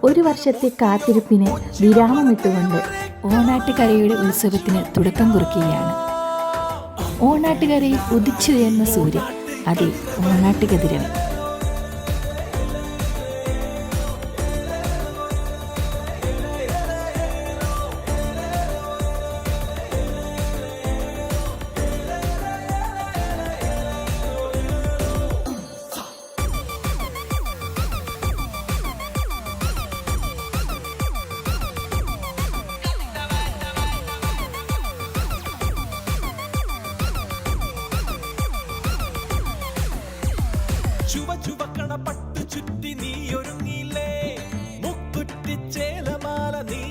ഒരു വർഷത്തെ കാത്തിരിപ്പിന് വിരാമമിട്ടുകൊണ്ട് ഓണാട്ടുകരയുടെ ഉത്സവത്തിന് തുടക്കം കുറിക്കുകയാണ്. ഓണാട്ടുകരയിൽ ഉദിച്ചുയർന്ന സൂര്യൻ, അതെ, ഓണാട്ടുകതിരവൻ. ചുവ ചുവക്കണ പട്ടു ചുറ്റി നീ ഒരുങ്ങിയില്ലേ, മുക്കുറ്റി ചേലമാല നീ